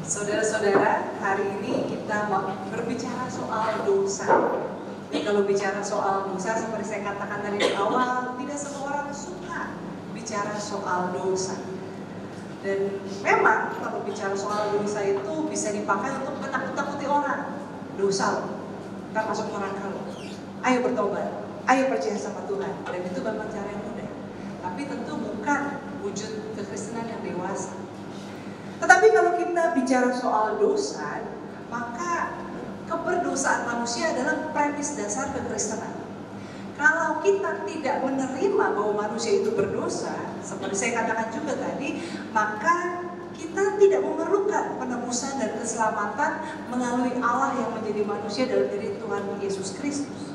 Saudara-saudara, hari ini kita berbicara soal dosa. Jadi kalau bicara soal dosa, seperti saya katakan tadi di awal, tidak semua orang suka bicara soal dosa. Dan memang kalau bicara soal dosa itu bisa dipakai untuk menakut-nakuti orang. Dosa, ntar masuk neraka loh. Ayo bertobat, ayo percaya sama Tuhan. Dan itu memang cara yang mudah. Tapi tentu bukan wujud kekristenan yang dewasa. Tetapi kalau kita bicara soal dosa, maka keberdosaan manusia adalah premis dasar kekristenan. Kalau kita tidak menerima bahwa manusia itu berdosa, seperti saya katakan juga tadi, maka kita tidak memerlukan penebusan dan keselamatan melalui Allah yang menjadi manusia dalam diri Tuhan Yesus Kristus.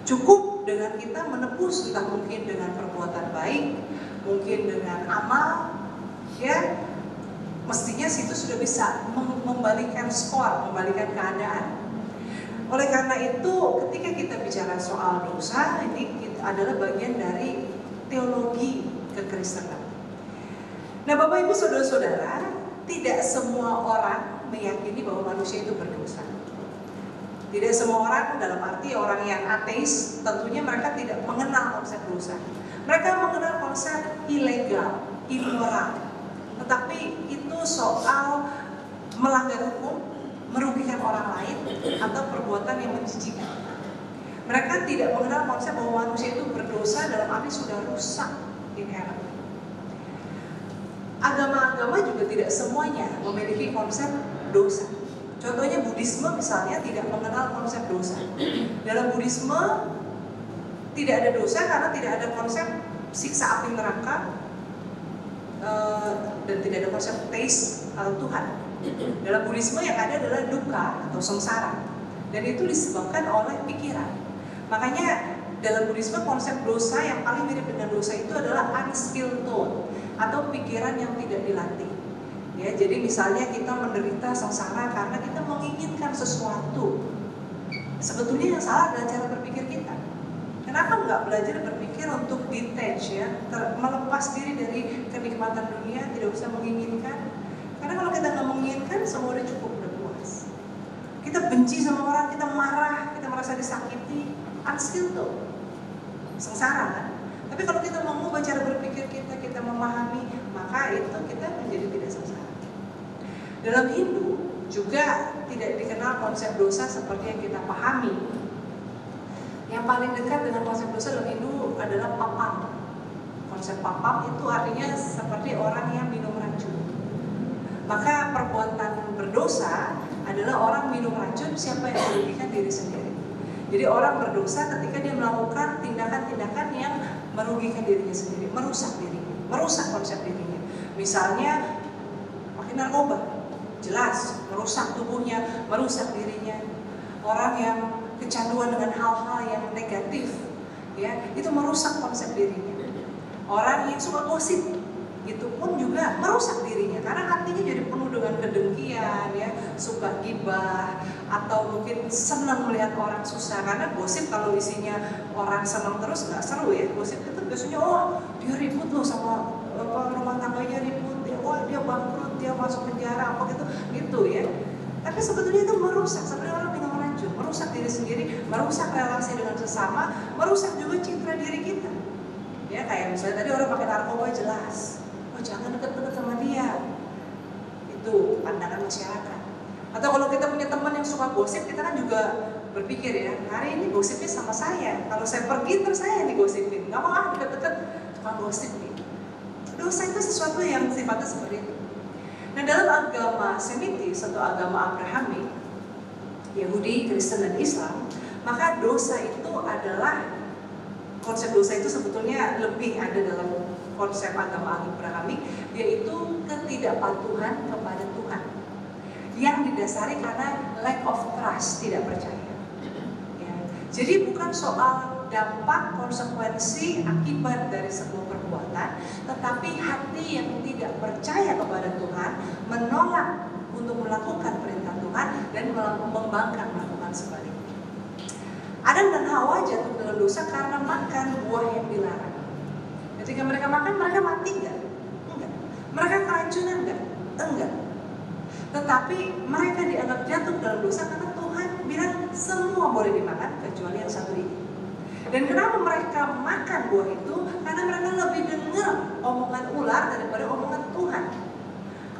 Cukup dengan kita menebus, entah mungkin dengan perbuatan baik, mungkin dengan amal, ya. Mestinya situ sudah bisa membalikan skor, membalikan keadaan. Oleh karena itu, ketika kita bicara soal dosa, ini adalah bagian dari teologi kekristenan. Nah, Bapak Ibu Saudara-saudara, tidak semua orang meyakini bahwa manusia itu berdosa. Tidak semua orang, dalam arti orang yang ateis, tentunya mereka tidak mengenal konsep dosa. Mereka mengenal konsep ilegal, immoral. Tetapi itu soal melanggar hukum, merugikan orang lain, atau perbuatan yang menjijikan. Mereka tidak mengenal konsep bahwa manusia itu berdosa dalam arti sudah rusak inherent. Agama-agama juga tidak semuanya memiliki konsep dosa. Contohnya Buddhisme misalnya tidak mengenal konsep dosa. Dalam Buddhisme tidak ada dosa karena tidak ada konsep siksa api neraka, dan tidak ada konsep taste Tuhan. Dalam Buddhisme yang ada adalah duka atau sengsara, dan itu disebabkan oleh pikiran. Makanya dalam Buddhisme konsep dosa yang paling mirip dengan dosa itu adalah unskilled thought atau pikiran yang tidak dilatih. Ya, jadi misalnya kita menderita sengsara karena kita menginginkan sesuatu. Sebetulnya yang salah adalah cara berpikir kita. Kenapa nggak belajar berpikir untuk detach, ya, melepas diri dari kenikmatan dunia, tidak usah menginginkan. Karena kalau kita nggak menginginkan, semua udah cukup, udah puas. Kita benci sama orang, kita marah, kita merasa disakiti, unskilled tuh, sengsara kan. Tapi kalau kita mengubah cara berpikir kita memahami, maka itu kita menjadi tidak sengsara. Dalam Hindu juga tidak dikenal konsep dosa seperti yang kita pahami. Yang paling dekat dengan konsep dosa dalam Hindu adalah papam. Konsep papam itu artinya seperti orang yang minum racun. Maka perbuatan berdosa adalah orang minum racun siapa yang merugikan diri sendiri. Jadi orang berdosa ketika dia melakukan tindakan-tindakan yang merugikan dirinya sendiri, merusak dirinya, merusak konsep dirinya. Misalnya pakai narkoba, jelas merusak tubuhnya, merusak dirinya. Orang yang kecanduan dengan hal-hal yang negatif, ya, itu merusak konsep dirinya. Orang yang suka gosip, itu pun juga merusak dirinya karena hatinya jadi penuh dengan kedengkian, ya, suka gibah, atau mungkin senang melihat orang susah. Karena gosip kalau isinya orang senang terus nggak seru, ya. Gosip itu biasanya, oh dia ribut loh sama rumah tangganya, ribut, ya, wah dia bangkrut, dia masuk penjara, apa gitu, ya. Tapi sebetulnya itu merusak, sebenarnya orang minum racun, merusak diri sendiri, merusak relasi dengan sesama, merusak juga citra diri kita. Ya, kayak misalnya tadi orang pakai narkoba, jelas, oh jangan deket-deket sama dia. Itu pandangan masyarakat. Atau kalau kita punya teman yang suka gosip, kita kan juga berpikir, ya, hari ini gosipnya sama saya. Kalau saya pergi terus saya yang digosipin, nggak mau deket-deket cuma gosip nih. Dosa itu sesuatu yang sifatnya seperti itu. Nah, dalam agama Semitis atau agama Abrahami, Yahudi, Kristen, dan Islam, maka dosa itu adalah, konsep dosa itu sebetulnya lebih ada dalam konsep agama Abrahami, yaitu ketidakpatuhan kepada Tuhan yang didasari karena lack of trust, tidak percaya. Ya. Jadi bukan soal dampak, konsekuensi, akibat dari sebuah perbuatan, tetapi hati yang tidak percaya kepada Tuhan, menolak untuk melakukan perintah Tuhan, dan membangkang melakukan sebaliknya. Adam dan Hawa jatuh dalam dosa karena makan buah yang dilarang. Ketika mereka makan, mereka mati nggak? Enggak. Mereka keracunan nggak? Enggak. Tetapi mereka dianggap jatuh dalam dosa karena Tuhan bilang semua boleh dimakan kecuali yang satu ini. Dan kenapa mereka makan buah itu? Karena mereka lebih dengar omongan ular daripada omongan Tuhan.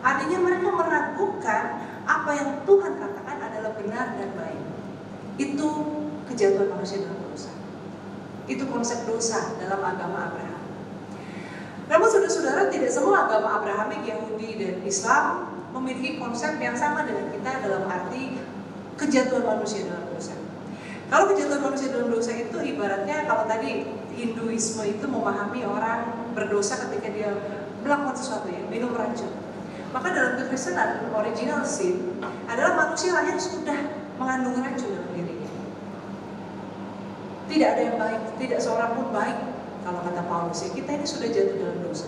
Artinya mereka meragukan apa yang Tuhan katakan adalah benar dan baik. Itu kejatuhan manusia dalam dosa. Itu konsep dosa dalam agama Abraham. Namun saudara-saudara, tidak semua agama Abrahamik, Yahudi dan Islam memiliki konsep yang sama dengan kita dalam arti kejatuhan manusia dalam dosa. Kalau kejatuhan manusia dalam dosa itu ibaratnya kalau tadi Hinduisme itu memahami orang berdosa ketika dia melakukan sesuatu, ya, minum racun. Maka dalam kekristenan original sin adalah manusia lahir sudah mengandung racun dalam dirinya. Tidak ada yang baik, tidak seorang pun baik. Kalau kata Paulus, ya, kita ini sudah jatuh dalam dosa.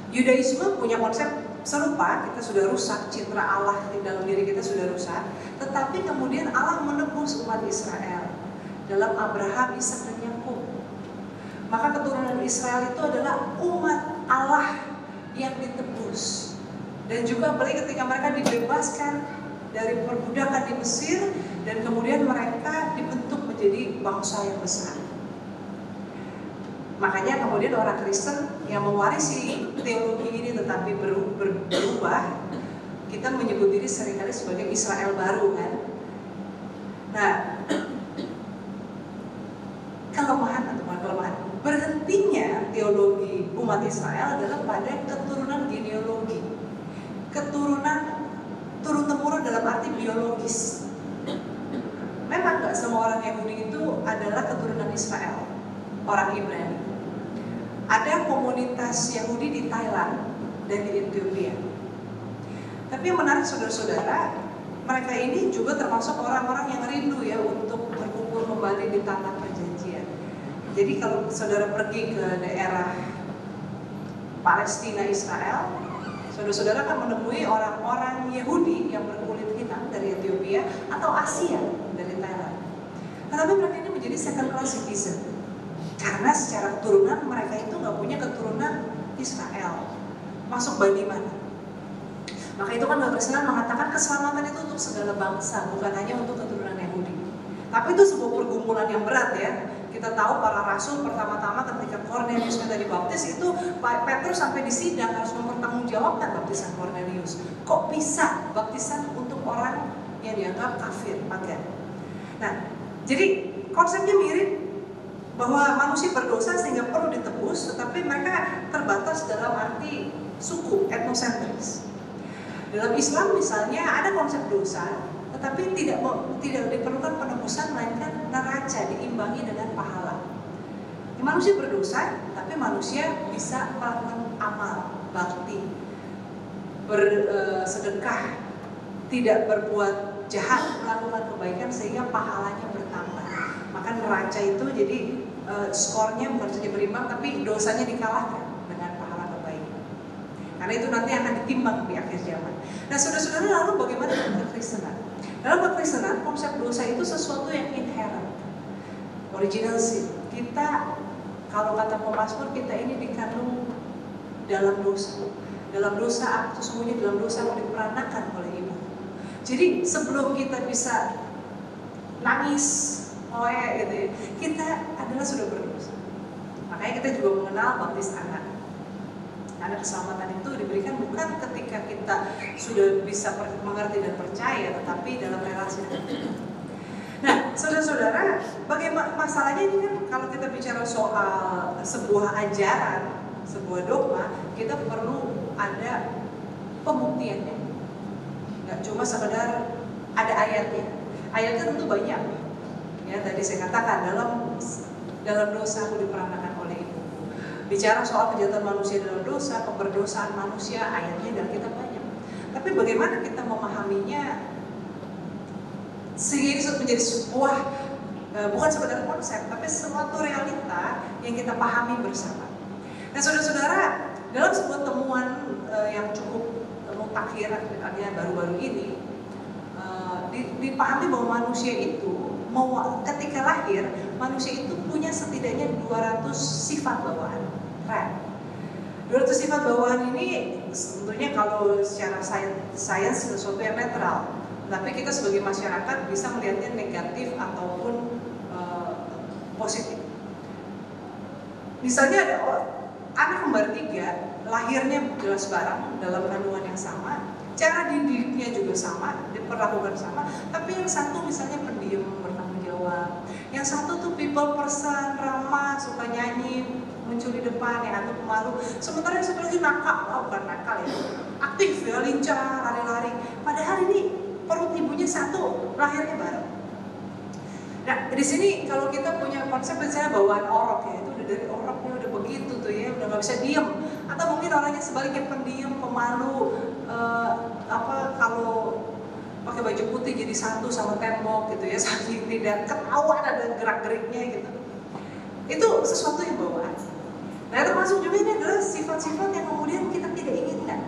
Yudaisme punya konsep serupa, kita sudah rusak, citra Allah di dalam diri kita sudah rusak. Tetapi kemudian Allah menebus umat Israel dalam Abraham, Ishak dan Yakub. Maka keturunan Israel itu adalah umat Allah yang ditebus. Dan juga apalagi ketika mereka dibebaskan dari perbudakan di Mesir, dan kemudian mereka dibentuk menjadi bangsa yang besar. Makanya kemudian orang Kristen yang mewarisi teologi ini tetapi berubah, kita menyebut diri seringkali sebagai Israel baru, kan? Nah, kelemahan atau bukan kelemahan, berhentinya teologi umat Israel adalah pada keturunan genealogi, keturunan turun-temurun dalam arti biologis. Memang nggak semua orang Yahudi itu adalah keturunan Israel, orang Ibrani. Ada komunitas Yahudi di Thailand dan di Ethiopia. Tapi yang menarik saudara-saudara, mereka ini juga termasuk orang-orang yang rindu ya untuk berkumpul kembali di tanah perjanjian. Jadi kalau saudara pergi ke daerah Palestina, Israel, saudara-saudara akan menemui orang-orang Yahudi yang berkulit hitam dari Ethiopia atau Asia dari Thailand. Tetapi mereka ini menjadi second class citizen. Karena secara keturunan mereka itu nggak punya keturunan Israel. Masuk bani mana? Maka itu kan Kekristenan mengatakan keselamatan itu untuk segala bangsa, bukan hanya untuk keturunan Yahudi. Tapi itu sebuah pergumulan yang berat ya. Kita tahu para rasul pertama-tama ketika Cornelius minta dibaptis itu Petrus sampai di sidang harus mempertanggungjawabkan baptisan Cornelius. Kok bisa baptisan untuk orang yang dianggap kafir, pagan? Nah, jadi konsepnya mirip, bahwa manusia berdosa sehingga perlu ditebus, tetapi mereka terbatas dalam arti suku, etnosentris. Dalam Islam misalnya ada konsep dosa, tetapi tidak diperlukan penebusan, melainkan neraca diimbangi dengan pahala. Manusia berdosa, tapi manusia bisa melakukan amal, bakti, bersedekah, tidak berbuat jahat, melakukan kebaikan sehingga pahalanya bertambah. Maka neraca itu jadi skornya bukan saja berimbang, tapi dosanya dikalahkan dengan pahala kebaikan. Karena itu nanti akan ditimbang di akhir zaman. Nah saudara-saudara, lalu bagaimana dengan kekristenan? Dalam kekristenan konsep dosa itu sesuatu yang inherent, original sin. Kita, kalau kata pemazmur, kita ini dikandung dalam dosa. Dalam dosa, sesungguhnya dalam dosa aku diperanakan oleh ibu. Jadi sebelum kita bisa nangis, gitu ya, kita adalah sudah berdosa. Makanya kita juga mengenal baptis anak. Karena keselamatan itu diberikan bukan ketika kita sudah bisa mengerti dan percaya, tetapi dalam relasi dengan Tuhan. Nah, saudara-saudara, bagaimana masalahnya ini kan kalau kita bicara soal sebuah ajaran, sebuah dogma, kita perlu ada pembuktiannya. Nggak cuma sekedar ada ayatnya. Ayatnya tentu banyak. Ya, tadi saya katakan dalam dosa aku diperanakan oleh ibuku. Bicara soal kejahatan manusia dalam dosa, keberdosaan manusia, ayatnya dalam kitab banyak. Tapi bagaimana kita memahaminya sehingga ini menjadi sebuah bukan sekedar konsep, tapi suatu realita yang kita pahami bersama. Nah, saudara-saudara, dalam sebuah temuan yang cukup mutakhir baru-baru ini, dipahami bahwa manusia itu ketika lahir, manusia itu punya setidaknya 200 sifat bawaan. 200 200 sifat bawaan ini sebetulnya kalau secara sains sesuatu yang netral, tapi kita sebagai masyarakat bisa melihatnya negatif ataupun positif. Misalnya ada anak kembar 3, lahirnya jelas bareng dalam kandungan yang sama, cara didiknya juga sama, diperlakukan sama, tapi yang satu misalnya pendiam, bertanggung jawab, yang satu tuh people person, ramah, suka nyanyi, muncul di depan, yang satu pemalu, sementara yang satu lagi nakal, bukan nakal ya, aktif ya, lincah, lari-lari. Padahal ini perut ibunya satu, lahirnya bareng. Nah, di sini kalau kita punya konsep misalnya bawaan orok ya, itu udah dari oroknya udah begitu tuh ya, udah nggak bisa diem. Atau mungkin orangnya sebaliknya pendiam, pemalu, kalau pakai baju putih jadi satu sama tembok gitu ya, saking tidak ketahuan ada gerak-geriknya gitu. Itu sesuatu yang bawaan. Nah, termasuk juga ini adalah sifat-sifat yang kemudian kita tidak inginkan.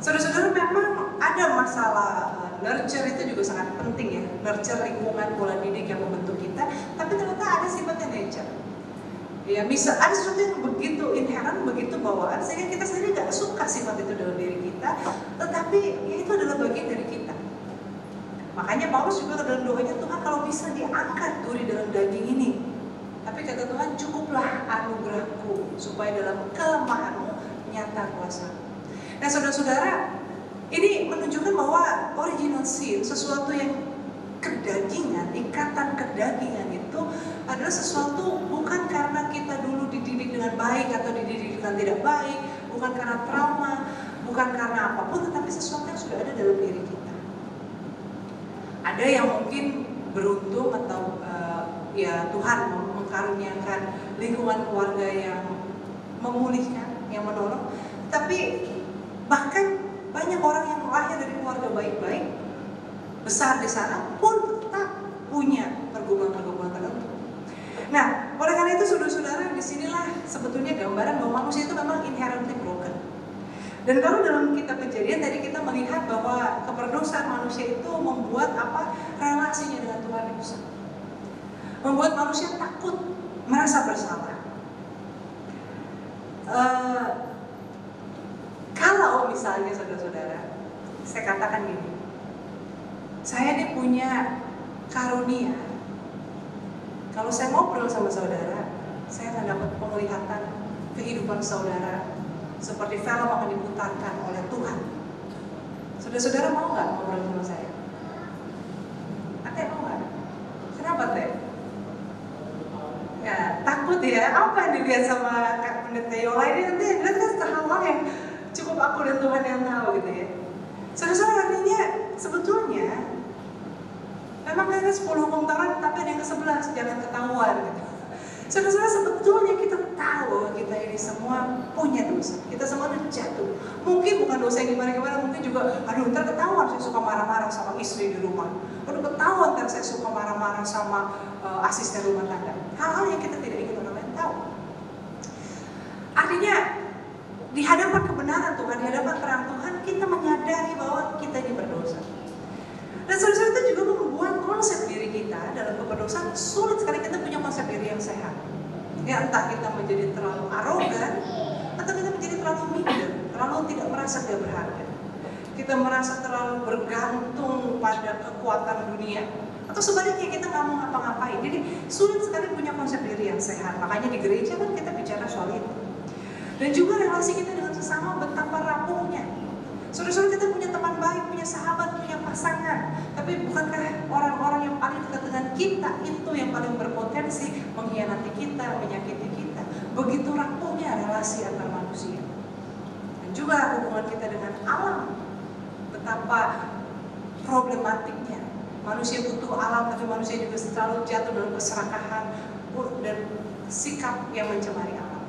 Saudara-saudara, memang ada masalah nurture itu juga sangat penting ya, nurture lingkungan, pola didik yang membentuk kita, tapi ternyata ada sifatnya nature. Ya, bisa ada sesuatu yang begitu inherent, begitu bawaan, sehingga kita sendiri nggak suka sifat itu dalam diri kita, tetapi ya itu adalah bagian dari kita. Makanya Paulus juga dalam doanya, Tuhan kalau bisa diangkat duri dalam daging ini. Tapi kata Tuhan, cukuplah anugerahku supaya dalam kelemahanmu nyata kuasa. Nah, saudara-saudara, ini menunjukkan bahwa original sin, sesuatu yang kedagingan, ikatan kedagingan itu adalah sesuatu bukan karena kita dulu dididik dengan baik atau dididik dengan tidak baik, bukan karena trauma, bukan karena apapun, tetapi sesuatu yang sudah ada dalam diri kita. Ada yang mungkin beruntung atau ya Tuhan mengkaruniakan lingkungan keluarga yang memulihkan, yang menolong, tapi bahkan banyak orang yang lahir dari keluarga baik-baik, besar di sana pun tetap punya pergumulan-pergumulan tertentu. Nah, oleh karena itu saudara-saudara, disinilah sebetulnya gambaran bahwa manusia itu memang inherently broken. Dan kalau dalam kitab Kejadian tadi kita melihat bahwa keberdosaan manusia itu membuat relasinya dengan Tuhan rusak, membuat manusia takut, merasa bersalah. Kalau misalnya saudara-saudara, saya katakan gini, saya ini punya karunia. Kalau saya ngobrol sama saudara, saya akan dapat penglihatan kehidupan saudara seperti film akan diputarkan oleh Tuhan. Saudara-saudara mau nggak ngobrol sama saya? Ate mau nggak? Kenapa Teh? Ya, takut ya. Apa yang dilihat sama Kak Pendeta Yola ini nanti lihat kan hal-hal yang cukup aku dan Tuhan yang tahu gitu ya. Saudara-saudara, artinya sebetulnya memang ada 10 hukum Taurat, tapi ada yang ke-11, jangan ketahuan gitu. Saudara-saudara, sebetulnya kita tahu bahwa kita ini semua punya dosa. Kita semua udah jatuh. Mungkin bukan dosa yang gimana-gimana, mungkin juga, aduh ntar ketahuan saya suka marah-marah sama istri di rumah. Aduh ketahuan ntar saya suka marah-marah sama asisten rumah tangga. Hal-hal yang kita tidak ingin orang lain tahu. Artinya, di hadapan kebenaran Tuhan, di hadapan terang Tuhan, kita menyadari bahwa kita ini berdosa. Dan saudara-saudara, itu juga membuat konsep diri kita dalam keberdosaan sulit sekali kita punya konsep diri yang sehat. Ya, entah kita menjadi terlalu arogan, atau kita menjadi terlalu minder, terlalu tidak merasa dia berharga. Kita merasa terlalu bergantung pada kekuatan dunia, atau sebaliknya kita nggak mau ngapa-ngapain. Jadi sulit sekali punya konsep diri yang sehat. Makanya di gereja kan kita bicara soal itu. Dan juga relasi kita dengan sesama betapa rapuhnya. Saudara-saudara, kita punya teman baik, punya sahabat, punya pasangan. Tapi bukankah orang-orang yang paling dekat dengan kita itu yang paling berpotensi mengkhianati kita, menyakiti kita? Begitu rapuhnya relasi antar manusia. Dan juga hubungan kita dengan alam. Betapa problematiknya. Manusia butuh alam, tapi manusia juga selalu jatuh dalam keserakahan dan sikap yang mencemari alam.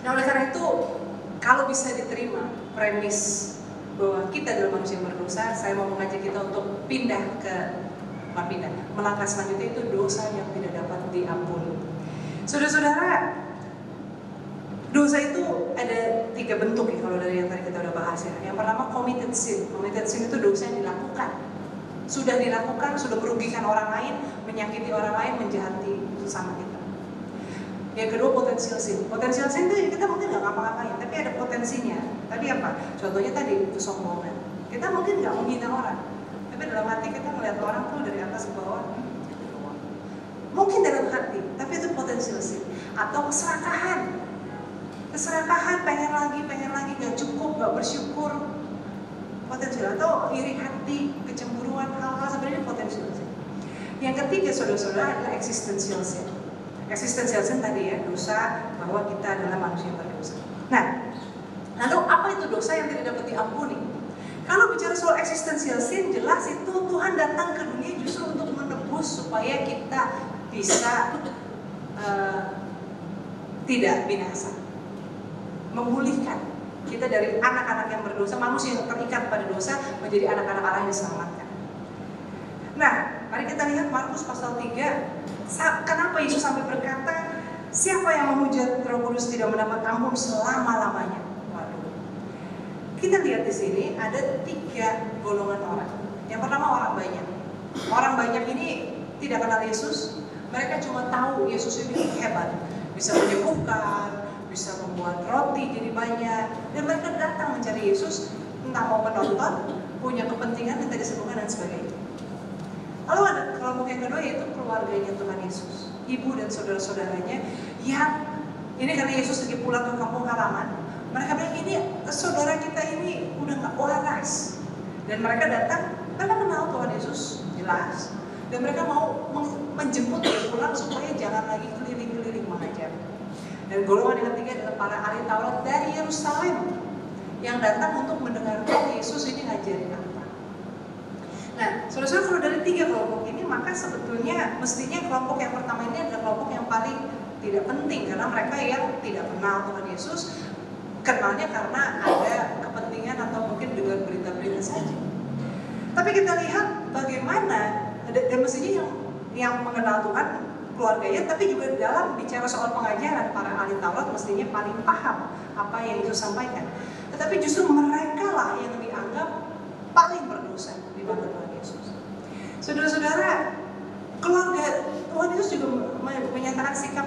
Nah, oleh karena itu, kalau bisa diterima premis bahwa kita adalah manusia yang berdosa, saya mau mengajak kita untuk melangkah selanjutnya, itu dosa yang tidak dapat diampuni. Saudara-saudara, dosa itu ada 3 bentuk ya, kalau dari yang tadi kita udah bahas ya. Yang pertama committed sin. Committed sin itu dosa yang dilakukan. Sudah dilakukan, sudah merugikan orang lain, menyakiti orang lain, menjahati sesama kita. Yang kedua potensial sin. Potensial sin itu kita mungkin nggak ngapa-ngapain, tapi ada potensinya. Tadi apa? Contohnya tadi kesombongan. Kita mungkin nggak menghina orang, tapi dalam hati kita melihat orang tuh dari atas ke bawah. Mungkin dalam hati, tapi itu potensial sin. Atau keserakahan. Keserakahan, pengen lagi, nggak cukup, nggak bersyukur. Potensial. Atau iri hati, kecemburuan, hal-hal sebenarnya potensial sin. Yang ketiga, saudara-saudara, adalah existential sin. Existential sin tadi ya, dosa bahwa kita adalah manusia yang berdosa. Nah, lalu apa itu dosa yang tidak dapat diampuni? Kalau bicara soal existential sin, jelas itu Tuhan datang ke dunia justru untuk menebus supaya kita bisa tidak binasa, memulihkan kita dari anak-anak yang berdosa, manusia yang terikat pada dosa menjadi anak-anak Allah yang diselamatkan. Nah, mari kita lihat Markus pasal 3. Kenapa Yesus sampai berkata, siapa yang memuja Roh Kudus tidak mendapat ampun selama-lamanya? Waduh. Kita lihat di sini ada 3 golongan orang. Yang pertama orang banyak. Orang banyak ini tidak kenal Yesus. Mereka cuma tahu Yesus ini hebat, bisa menyembuhkan, bisa membuat roti jadi banyak, dan mereka datang mencari Yesus, entah mau menonton, punya kepentingan minta disembuhkan dan sebagainya. Lalu ada kelompok yang kedua, yaitu keluarganya Tuhan Yesus, ibu dan saudara-saudaranya yang ini karena Yesus lagi pulang ke kampung halaman, mereka bilang ini saudara kita ini udah gak waras, dan mereka datang, mereka kenal Tuhan Yesus jelas, dan mereka mau menjemput dia pulang supaya jangan lagi keliling-keliling mengajar. Dan golongan yang ketiga adalah para ahli Taurat dari Yerusalem yang datang untuk mendengarkan Yesus ini ngajarin apa. Nah, saudara-saudara, kalau dari 3 kelompok ini, maka sebetulnya mestinya kelompok yang pertama ini adalah kelompok yang paling tidak penting, karena mereka yang tidak kenal Tuhan Yesus, kenalnya karena ada kepentingan atau mungkin dengan berita-berita saja. Tapi kita lihat bagaimana, dan mestinya yang mengenal Tuhan keluarganya, tapi juga dalam bicara soal pengajaran, para ahli Taurat mestinya paling paham apa yang Yesus sampaikan. Tetapi justru mereka lah yang dianggap paling berdosa di mata Tuhan Yesus. Saudara-saudara, keluarga Tuhan Yesus juga menyatakan sikap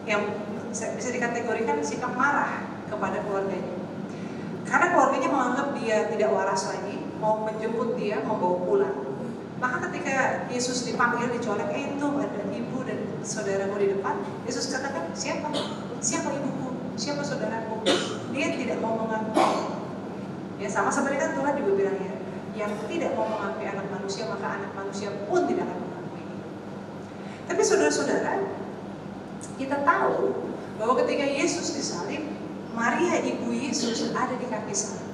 yang bisa dikategorikan sikap marah kepada keluarganya. Karena keluarganya menganggap dia tidak waras lagi, mau menjemput dia, membawa pulang. Maka ketika Yesus dipanggil, dicolek, itu ada ibu dan saudaramu di depan, Yesus katakan, siapa? Siapa ibuku? Siapa saudaraku? Dia tidak mau mengakui. Ya, sama seperti kan Tuhan juga bilang ya, yang tidak mau mengakui anak manusia, maka anak manusia pun tidak akan mengakui. Tapi saudara-saudara, kita tahu bahwa ketika Yesus disalib, Maria ibu Yesus ada di kaki salib.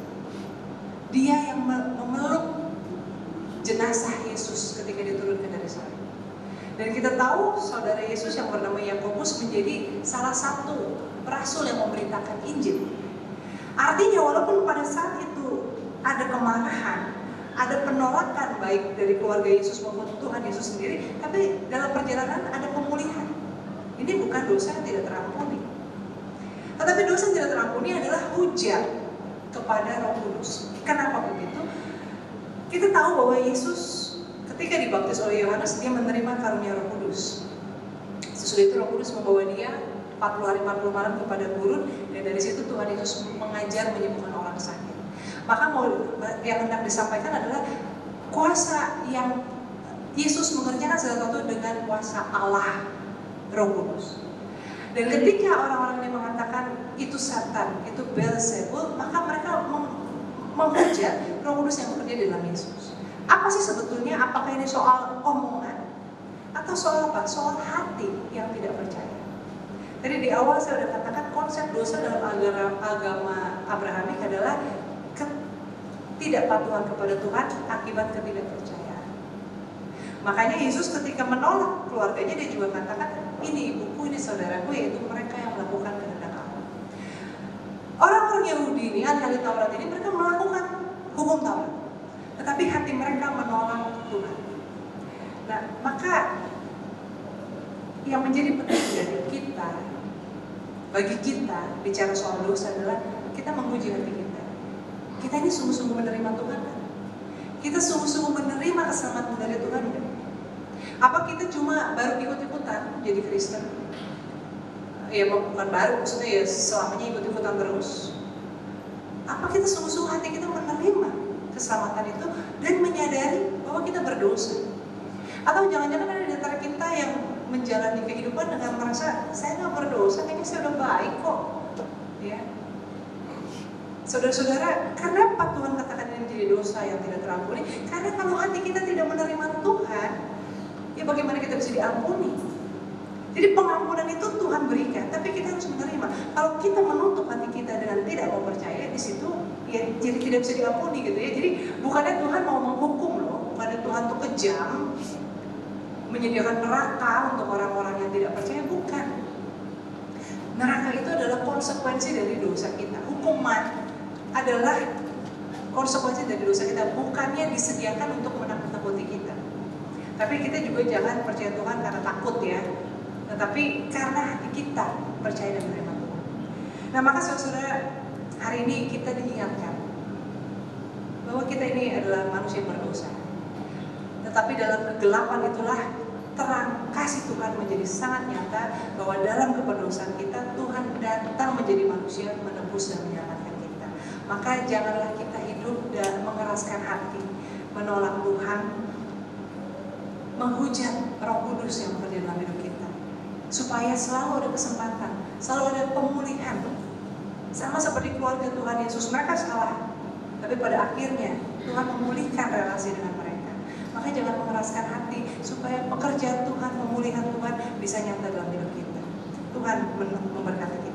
Dia yang memeluk jenazah Yesus ketika diturunkan dari salib. Dan kita tahu saudara Yesus yang bernama Yakobus menjadi salah satu rasul yang memberitakan Injil. Artinya walaupun pada saat itu ada kemarahan, ada penolakan baik dari keluarga Yesus maupun Tuhan Yesus sendiri, tapi dalam perjalanan ada pemulihan. Ini bukan dosa yang tidak terampuni. Tetapi dosa yang tidak terampuni adalah hujat kepada Roh Kudus. Kenapa begitu? Kita tahu bahwa Yesus ketika dibaptis oleh Yohanes, dia menerima karunia Roh Kudus. Sesudah itu Roh Kudus membawa dia 40 hari 40 malam kepada gurun, dan dari situ Tuhan Yesus mengajar menyembuhkan orang sakit. Maka yang hendak disampaikan adalah kuasa yang Yesus mengerjakan sesuatu dengan kuasa Allah, Roh Kudus. Dan ketika orang-orang ini mengatakan itu Satan, itu Beelzebul, maka mereka menghujat Roh Kudus yang bekerja di dalam Yesus. Apa sih sebetulnya? Apakah ini soal omongan atau soal apa? Soal hati yang tidak percaya. Tadi di awal saya sudah katakan konsep dosa dalam agama Abrahamik adalah ketidakpatuhan kepada Tuhan akibat ketidakpercayaan. Makanya Yesus ketika menolak keluarganya, dia juga katakan, ini ibuku, ini saudaraku, yaitu mereka yang melakukan kehendak Allah. Orang-orang Yahudi ini, ahli Taurat ini, mereka melakukan hukum Taurat, tetapi hati mereka menolak Tuhan. Nah, maka yang menjadi penting dari kita, bagi kita bicara soal dosa adalah kita menguji hati kita. Kita ini sungguh-sungguh menerima Tuhan kan? Kita sungguh-sungguh menerima keselamatan dari Tuhan kan? Apa kita cuma baru ikut-ikutan jadi Kristen? ya bukan baru, maksudnya ya selamanya ikut-ikutan terus. Apa kita sungguh-sungguh hati kita menerima keselamatan itu dan menyadari bahwa kita berdosa? Atau jangan-jangan ada di antara kita yang menjalani kehidupan dengan merasa saya nggak berdosa, kayaknya saya udah baik kok, ya. Saudara-saudara, kenapa Tuhan katakan ini menjadi dosa yang tidak terampuni? Karena kalau hati kita tidak menerima Tuhan, ya bagaimana kita bisa diampuni? Jadi pengampunan itu Tuhan berikan, tapi kita harus menerima. Kalau kita menutup hati kita dengan tidak mau percaya, di situ ya jadi tidak bisa diampuni gitu ya. Jadi bukannya Tuhan mau menghukum loh, bukannya Tuhan tuh kejam, menyediakan neraka untuk orang-orang yang tidak percaya, bukan. Neraka itu adalah konsekuensi dari dosa kita. Hukuman adalah konsekuensi dari dosa kita, bukannya disediakan untuk menakut-nakuti kita. Tapi kita juga jangan percaya Tuhan karena takut ya, tetapi karena hati kita percaya dan menerima Tuhan. Nah maka saudara, hari ini kita diingatkan bahwa kita ini adalah manusia berdosa. Tetapi dalam kegelapan itulah terang kasih Tuhan menjadi sangat nyata, bahwa dalam keberdosaan kita Tuhan datang menjadi manusia, menebus dan menyelamatkan kita. Maka janganlah kita hidup dan mengeraskan hati, menolak Tuhan, menghujat Roh Kudus yang bekerja dalam hidup kita, supaya selalu ada kesempatan, selalu ada pemulihan. Sama seperti keluarga Tuhan Yesus, mereka salah, tapi pada akhirnya Tuhan memulihkan relasi dengan mereka. Maka jangan mengeraskan hati, supaya pekerjaan Tuhan, pemulihan Tuhan bisa nyata dalam hidup kita. Tuhan memberkati kita.